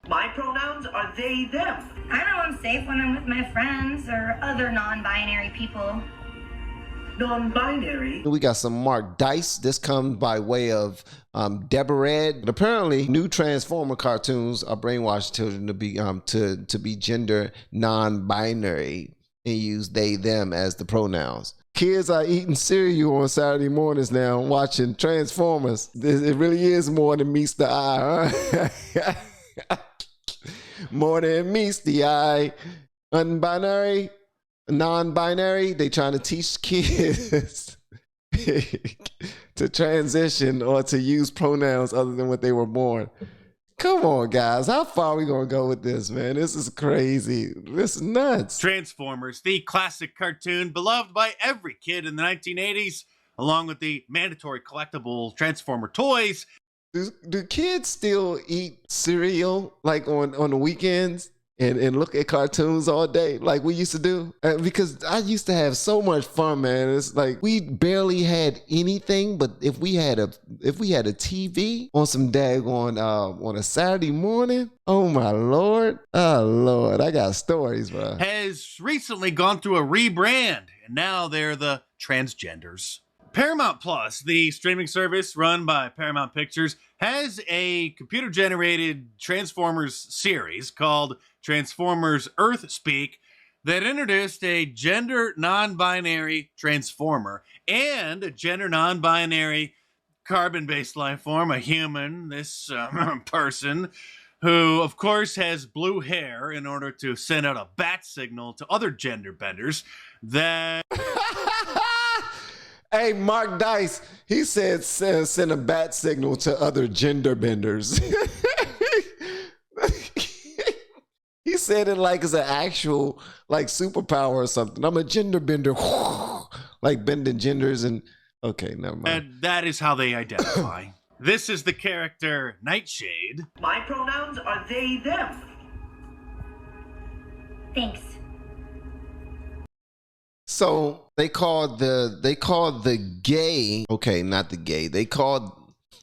My pronouns are they, them. I know I'm safe when I'm with my friends or other non-binary people. Non-binary? We got some Mark Dice. This comes by way of Deborah Red. But apparently, new Transformer cartoons are brainwashing children to be gender non-binary and use they, them as the pronouns. Kids are eating cereal on Saturday mornings now, watching Transformers. It really is more than meets the eye, huh? More than meets the eye. Unbinary, non-binary, they trying to teach kids to transition or to use pronouns other than what they were born. Come on, guys. How far are we going to go with this, man? This is crazy. This is nuts. Transformers, the classic cartoon beloved by every kid in the 1980s, along with the mandatory collectible Transformer toys. Do kids still eat cereal like on the weekends and look at cartoons all day like we used to do? Because I used to have so much fun, man. It's like we barely had anything, but if we had a TV on some daggone on a Saturday morning, oh my Lord, I got stories, bro. Has recently gone through a rebrand, and now they're the transgenders. Paramount Plus, the streaming service run by Paramount Pictures, has a computer-generated Transformers series called Transformers Earth Speak that introduced a gender non-binary Transformer and a gender non-binary carbon-based life form, a human, this person, who, of course, has blue hair in order to send out a bat signal to other gender benders that... Hey, Mark Dice, he said send a bat signal to other gender benders. He said it like it's an actual like superpower or something. I'm a gender bender, like bending genders and okay, never mind. And that is how they identify. This is the character Nightshade. My pronouns are they, them. Thanks. So they called the gay, okay, not the gay. They called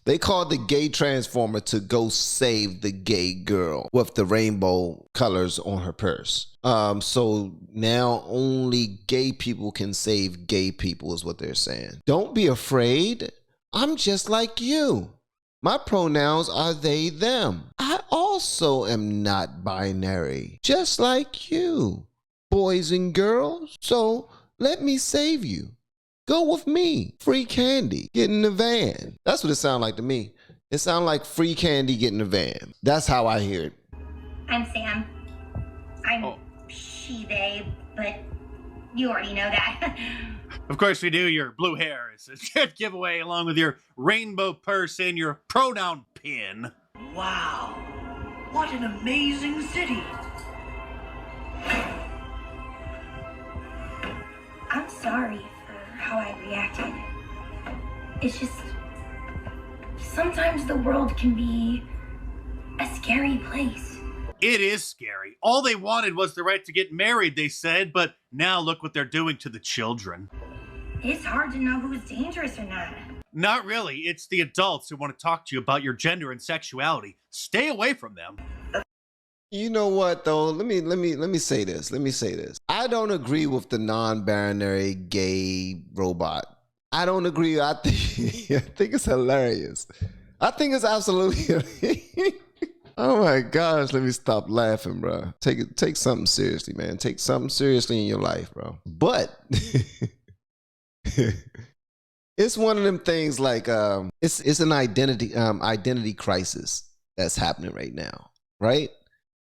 the gay Transformer to go save the gay girl with the rainbow colors on her purse. So now only gay people can save gay people is what they're saying. Don't be afraid. I'm just like you. My pronouns are they, them. I also am not binary, just like you, boys and girls. So let me save you. Go with me. Free candy. Get in the van. That's what it sounds like to me. It sounds like free candy, get in the van. That's how I hear it. I'm Sam. I'm she, they, but you already know that. Of course we do. Your blue hair is a good giveaway along with your rainbow purse and your pronoun pin. Wow. What an amazing city. I'm sorry for how I reacted. It's just, sometimes the world can be a scary place. It is scary. All they wanted was the right to get married, they said, but now look what they're doing to the children. It's hard to know who's dangerous or not. Not really. It's the adults who want to talk to you about your gender and sexuality. Stay away from them. You know what though? Let me say this. I don't agree with the non-binary gay robot. I don't agree. I think it's hilarious. I think it's absolutely oh my gosh, let me stop laughing, bro. Take something seriously, man. Take something seriously in your life, bro. But it's one of them things like it's an identity crisis that's happening right now, right?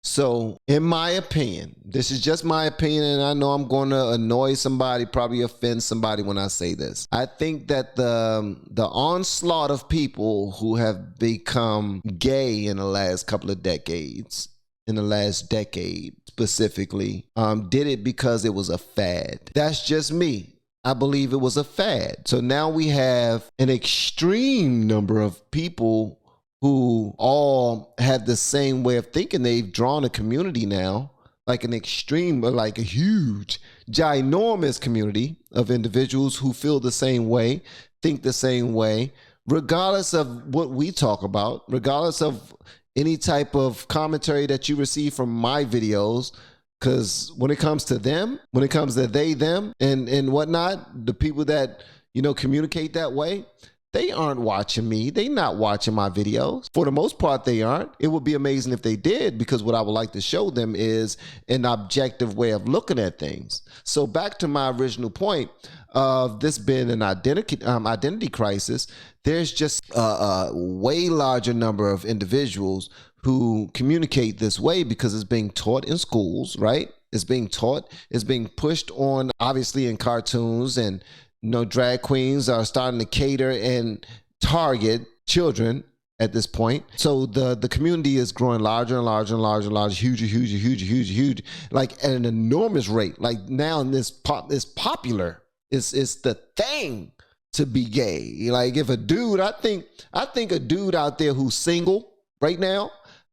So, in my opinion, this is just my opinion, and I know I'm going to annoy somebody, probably offend somebody when I say this. I think that the onslaught of people who have become gay in the last couple of decades, in the last decade specifically, did it because it was a fad. That's just me. I believe it was a fad. So now we have an extreme number of people who all have the same way of thinking. They've drawn a community now, like an extreme, like a huge, ginormous community of individuals who feel the same way, think the same way, regardless of what we talk about, regardless of any type of commentary that you receive from my videos. Because when it comes to them, when it comes to they, them, and whatnot, the people that, you know, communicate that way, they aren't watching me. They not watching my videos. For the most part, they aren't. It would be amazing if they did, because what I would like to show them is an objective way of looking at things. So back to my original point of this being an identity crisis, there's just a way larger number of individuals who communicate this way because it's being taught in schools, right? It's being taught, it's being pushed on, obviously, in cartoons, and, you know, drag queens are starting to cater and target children at this point. So the community is growing larger and larger and larger and larger, huge, like at an enormous rate. Like now in this popular, it's the thing to be gay. Like if a dude, I think a dude out there who's single right now,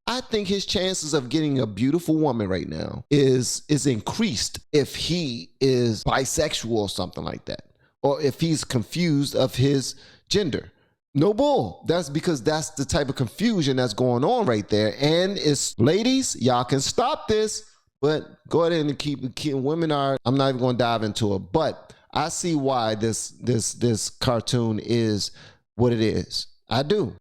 I think his chances of getting a beautiful woman right now is increased if he is bisexual or something like that, or if he's confused of his gender. No bull. That's because that's the type of confusion that's going on right there. And it's, ladies, y'all can stop this, but go ahead and keep women are, I'm not even going to dive into it, but I see why this cartoon is what it is. I do.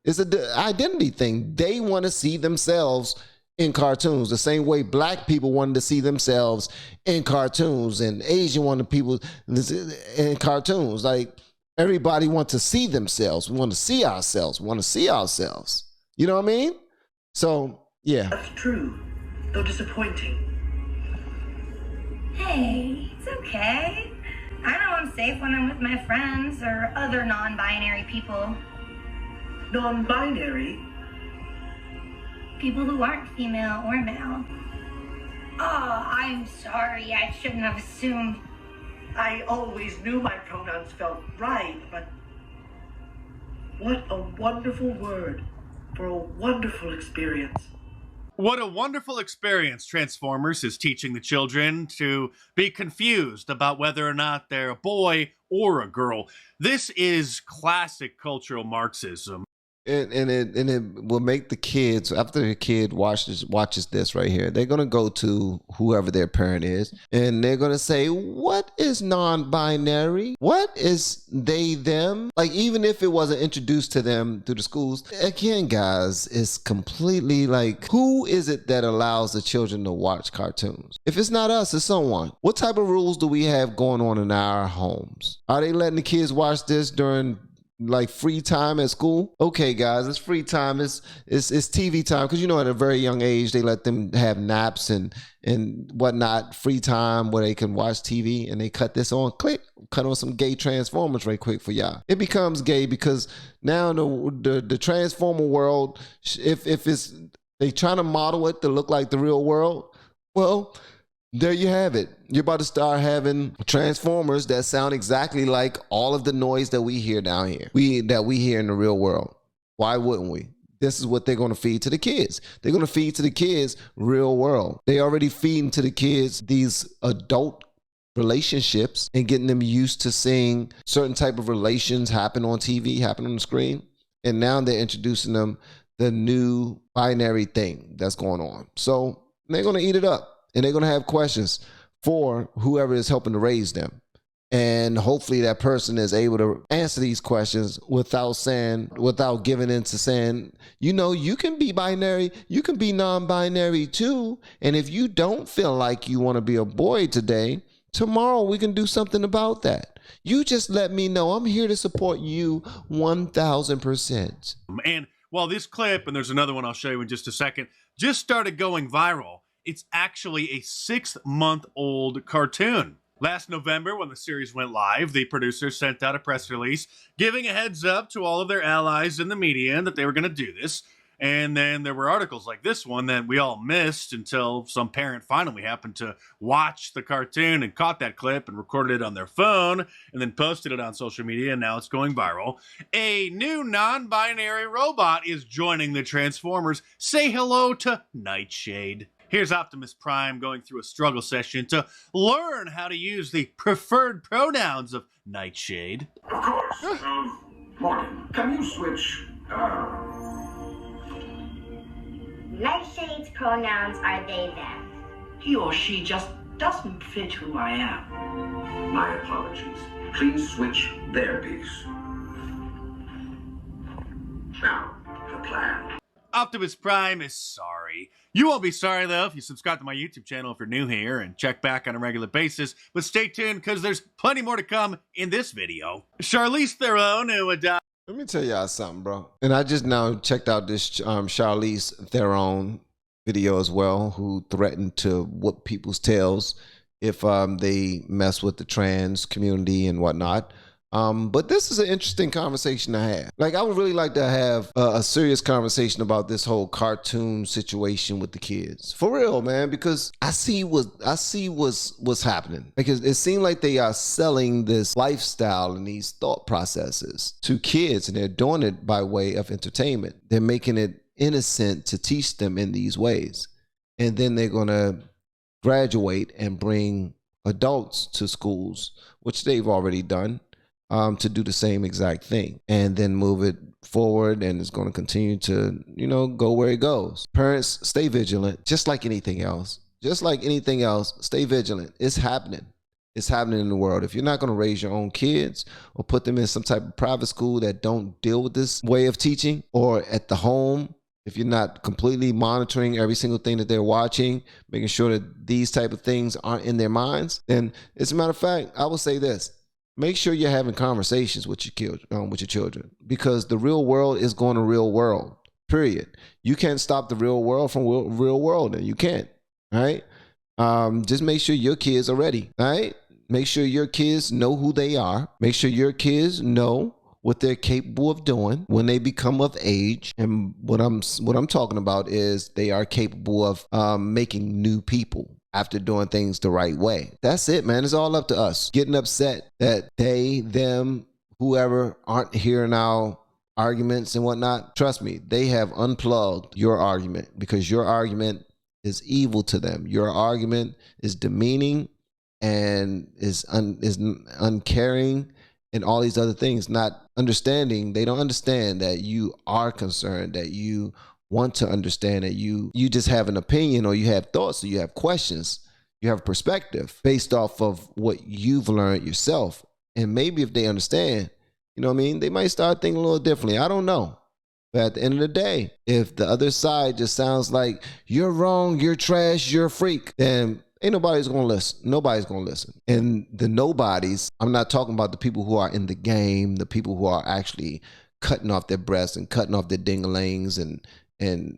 It's an identity thing. They want to see themselves in cartoons the same way black people wanted to see themselves in cartoons, and Asian wanted people in cartoons. Like everybody wants to see themselves. We want to see ourselves. We want to see ourselves. You know what I mean? So, yeah. That's true, though disappointing. Hey, it's okay. I know I'm safe when I'm with my friends or other non-binary people. Non-binary? People who aren't female or male. Oh, I'm sorry. I shouldn't have assumed. I always knew my pronouns felt right, but what a wonderful word for a wonderful experience. What a wonderful experience Transformers is teaching the children to be confused about whether or not they're a boy or a girl. This is classic cultural Marxism. And it will make the kids, after the kid watches this right here, they're going to go to whoever their parent is, and they're going to say, what is non-binary? What is they, them? Like, even if it wasn't introduced to them through the schools, again, guys, it's completely like, who is it that allows the children to watch cartoons? If it's not us, it's someone. What type of rules do we have going on in our homes? Are they letting the kids watch this during like free time at school? Okay, guys, it's free time. It's TV time, because you know at a very young age they let them have naps and whatnot, free time where they can watch TV, and they cut this on, cut on some gay Transformers right quick for y'all. It becomes gay because now the Transformer world, if it's they trying to model it to look like the real world, well, there you have it. You're about to start having Transformers that sound exactly like all of the noise that we hear down here. That we hear in the real world. Why wouldn't we? This is what they're going to feed to the kids. They're going to feed to the kids real world. They already feeding to the kids these adult relationships and getting them used to seeing certain type of relations happen on TV, happen on the screen. And now they're introducing them the new binary thing that's going on. So they're going to eat it up. And they're going to have questions for whoever is helping to raise them. And hopefully that person is able to answer these questions without giving in to saying, you know, you can be binary, you can be non-binary too. And if you don't feel like you want to be a boy today, tomorrow we can do something about that. You just let me know. I'm here to support you 1,000%. And while this clip, and there's another one I'll show you in just a second, just started going viral, it's actually a 6-month-old cartoon. Last November, when the series went live, the producers sent out a press release giving a heads up to all of their allies in the media that they were going to do this. And then there were articles like this one that we all missed until some parent finally happened to watch the cartoon and caught that clip and recorded it on their phone and then posted it on social media, and now it's going viral. A new non-binary robot is joining the Transformers. Say hello to Nightshade. Here's Optimus Prime going through a struggle session to learn how to use the preferred pronouns of Nightshade. Of course. Morgan, can you switch Nightshade's pronouns are they, them. He or she just doesn't fit who I am. My apologies. Please switch their piece. Now, the plan. Optimus Prime is sorry. You won't be sorry, though, if you subscribe to my YouTube channel if you're new here and check back on a regular basis. But stay tuned, because there's plenty more to come in this video. Charlize Theron, who adopted... Let me tell y'all something, bro. And I just now checked out this Charlize Theron video as well, who threatened to whoop people's tails if they mess with the trans community and whatnot. But this is an interesting conversation to have. Like, I would really like to have a serious conversation about this whole cartoon situation with the kids. For real, man, because I see what's happening. Because it seems like they are selling this lifestyle and these thought processes to kids, and they're doing it by way of entertainment. They're making it innocent to teach them in these ways. And then they're going to graduate and bring adults to schools, which they've already done. To do the same exact thing and then move it forward, and it's going to continue to, go where it goes. Parents, stay vigilant, just like anything else. Just like anything else, stay vigilant. It's happening. It's happening in the world. If you're not going to raise your own kids or put them in some type of private school that don't deal with this way of teaching, or at the home, if you're not completely monitoring every single thing that they're watching, making sure that these type of things aren't in their minds, then as a matter of fact, I will say this. Make sure you're having conversations with your children, because the real world is going to real world, period. You can't stop the real world from real world, and you can't, all right? Just make sure your kids are ready, all right? Make sure your kids know who they are. Make sure your kids know what they're capable of doing when they become of age. And what I'm talking about is they are capable of making new people after doing things the right way. That's it, man. It's all up to us. Getting upset that they, them, whoever aren't hearing our arguments and whatnot. Trust me, they have unplugged your argument, because your argument is evil to them. Your argument is demeaning and is uncaring and all these other things. Not understanding. They don't understand that you are concerned, that you want to understand, that you just have an opinion, or you have thoughts, or you have questions, you have perspective based off of what you've learned yourself. And maybe if they understand, they might start thinking a little differently. I don't know. But at the end of the day, if the other side just sounds like you're wrong, you're trash, you're a freak, then ain't nobody's going to listen. Nobody's going to listen. And the nobodies, I'm not talking about the people who are in the game, the people who are actually cutting off their breasts and cutting off their dingalings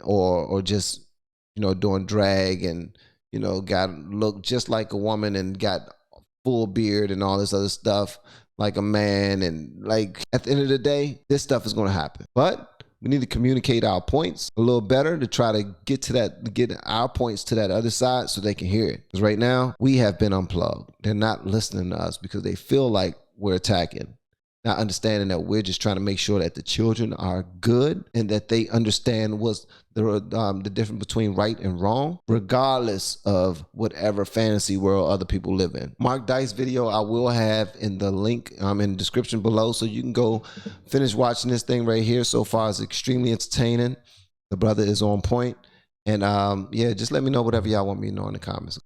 or just doing drag and got look just like a woman and got full beard and all this other stuff like a man. And like, at the end of the day, this stuff is going to happen, but we need to communicate our points a little better to try to get our points to that other side so they can hear it. Because right now we have been unplugged. They're not listening to us because they feel like we're attacking. Not understanding that we're just trying to make sure that the children are good and that they understand what's the difference between right and wrong, regardless of whatever fantasy world other people live in. Mark Dice video I will have in the link in the description below, so you can go finish watching this thing right here. So far, it's extremely entertaining. The brother is on point. And yeah, just let me know whatever y'all want me to know in the comments.